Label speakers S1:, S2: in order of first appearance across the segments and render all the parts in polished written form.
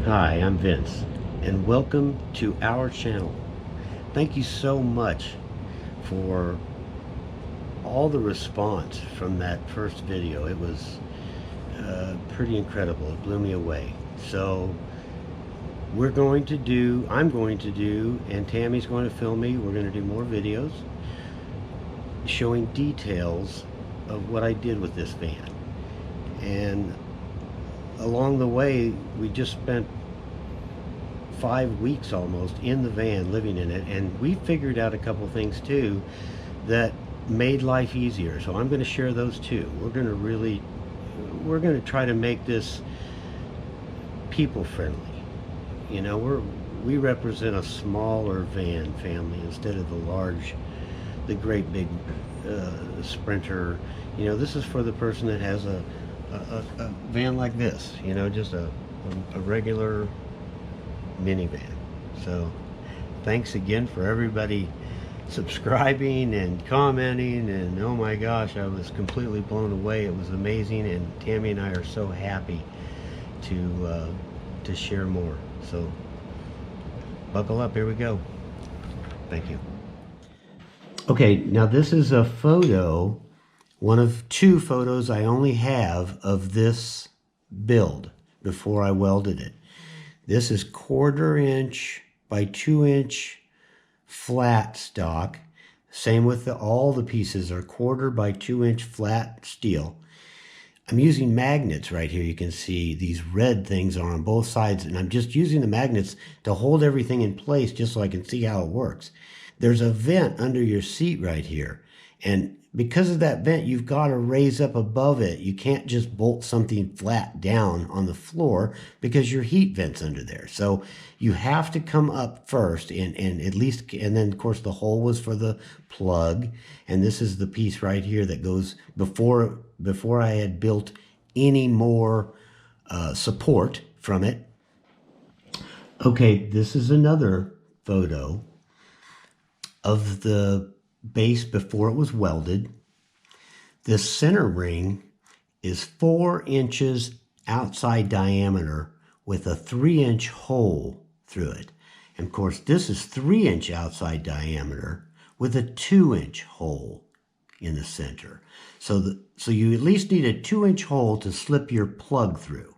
S1: Hi, I'm Vince, and welcome to our channel. Thank you so much for all the response from that first video. It was pretty incredible. It blew me away. So I'm going to do, and Tammy's going to film me. We're going to do more videos showing details of what I did with this van. And along the way, we just spent 5 weeks almost in the van living in it, and we figured out a couple things too that made life easier. So I'm going to share those too. We're going to try to make this people friendly. You know, we represent a smaller van family instead of the great big Sprinter. You know, this is for the person that has a van like this, you know, just a regular minivan. So thanks again for everybody subscribing and commenting, and oh my gosh, I was completely blown away. It was amazing, and Tammy and I are so happy to share more. So buckle up, here we go. Thank you. Okay, now this is a photo, one of 2 photos I only have of this build before I welded it. This is 1/4 inch by 2 inch flat stock. Same with all the pieces are 1/4 by 2 inch flat steel. I'm using magnets right here. You can see these red things are on both sides, and I'm just using the magnets to hold everything in place just so I can see how it works. There's a vent under your seat right here, and because of that vent, you've got to raise up above it. You can't just bolt something flat down on the floor because your heat vent's under there. So you have to come up first, and then of course the hole was for the plug, and this is the piece right here that goes before I had built any more support from it. Okay, this is another photo of the base before it was welded. This center ring is 4 inches outside diameter with a 3-inch hole through it. And of course, this is 3-inch outside diameter with a 2-inch hole in the center. So you at least need a 2-inch hole to slip your plug through.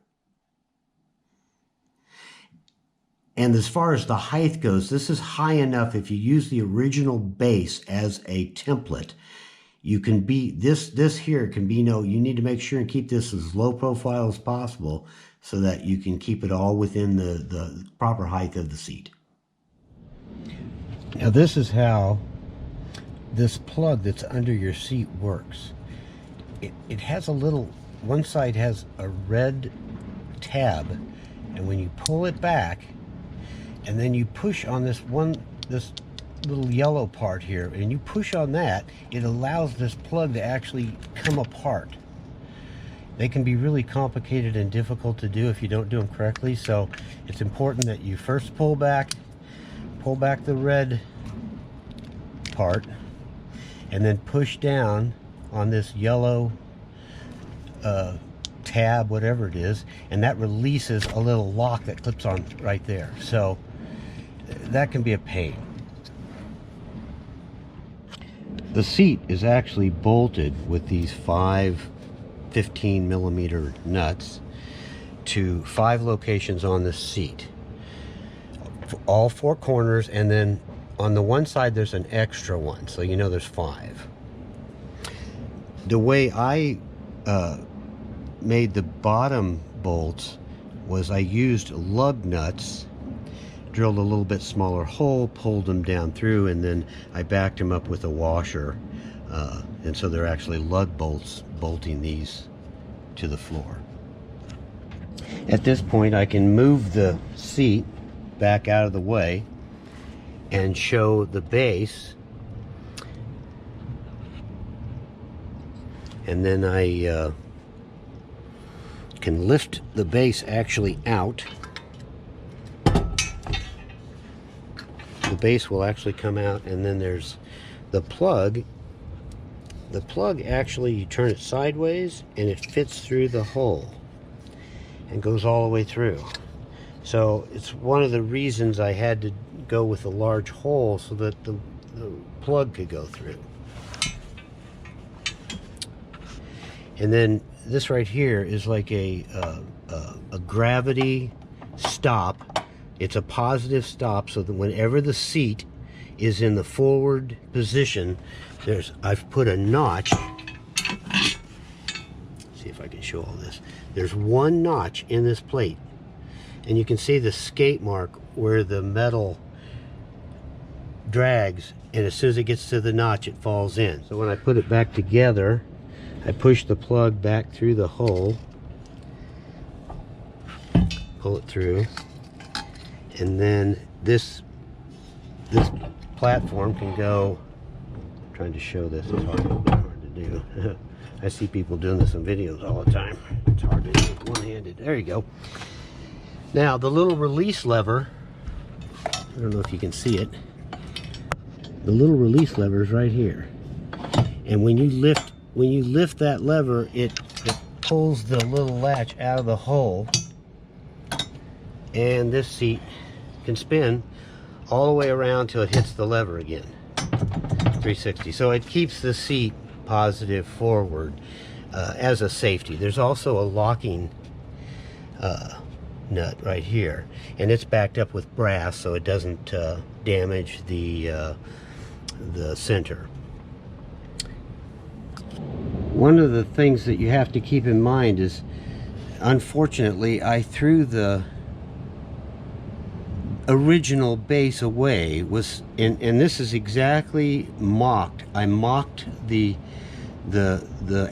S1: And as far as the height goes, this is high enough. If you use the original base as a template, you can be, this here can be, you need to make sure and keep this as low profile as possible so that you can keep it all within the proper height of the seat. Now this is how this plug that's under your seat works. It has a little, one side has a red tab, and when you pull it back, and then you push on this little yellow part here, and you push on that, it allows this plug to actually come apart. They can be really complicated and difficult to do if you don't do them correctly, so it's important that you first pull back the red part, and then push down on this yellow tab, whatever it is, and that releases a little lock that clips on right there. So that can be a pain. The seat is actually bolted with these 5 15mm nuts to 5 locations on the seat, all 4 corners, and then on the one side there's an extra one, so you know there's 5. The way I made the bottom bolts was I used lug nuts, drilled a little bit smaller hole, pulled them down through, and then I backed them up with a washer, and so they're actually lug bolts bolting these to the floor. At this point, I can move the seat back out of the way and show the base, and then I can lift the base actually out. The base will actually come out, and then there's the plug. The plug, actually, you turn it sideways and it fits through the hole and goes all the way through. So it's one of the reasons I had to go with a large hole so that the plug could go through. And then this right here is like a gravity stop. It's a positive stop, so that whenever the seat is in the forward position, I've put a notch. See if I can show all this. There's one notch in this plate, and you can see the skate mark where the metal drags, and as soon as it gets to the notch, it falls in. So when I put it back together, I push the plug back through the hole, pull it through, and then this platform can go. I'm trying to show this, it's hard to do. I see people doing this in videos all the time. It's hard to do one-handed. There you go. Now the little release lever, I don't know if you can see it. The little release lever is right here, and when you lift that lever, it pulls the little latch out of the hole, and this seat can spin all the way around till it hits the lever again, 360. So it keeps the seat positive forward as a safety. There's also a locking nut right here, and it's backed up with brass so it doesn't damage the center. One of the things that you have to keep in mind is, unfortunately, I threw the original base away, and this is exactly mocked. I mocked the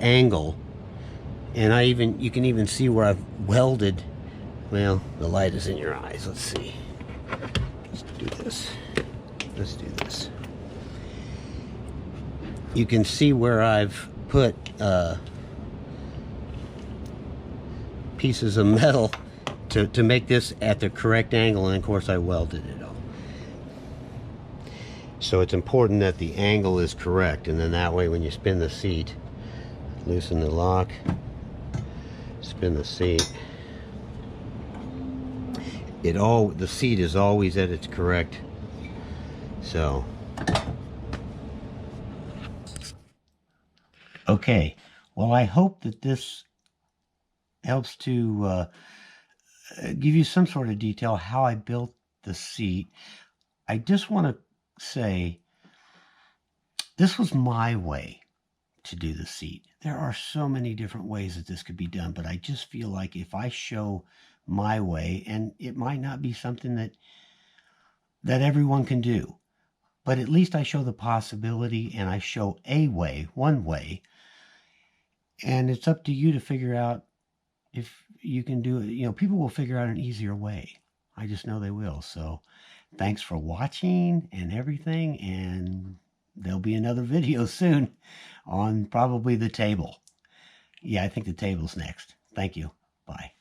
S1: angle, and you can even see where I've welded. Well, the light is in your eyes. Let's see. Let's do this. Let's do this. You can see where I've put pieces of metal to make this at the correct angle, and of course I welded it all. So it's important that the angle is correct, and then that way when you spin the seat, loosen the lock, spin the seat, the seat is always at its correct. So okay, well, I hope that this helps to give you some sort of detail how I built the seat. I just want to say this was my way to do the seat. There are so many different ways that this could be done, but I just feel like if I show my way, and it might not be something that everyone can do, but at least I show the possibility, and I show a way, one way, and it's up to you to figure out if you can do it. You know, people will figure out an easier way. I just know they will. So thanks for watching and everything, and there'll be another video soon on probably the table. Yeah, I think the table's next. Thank you. Bye.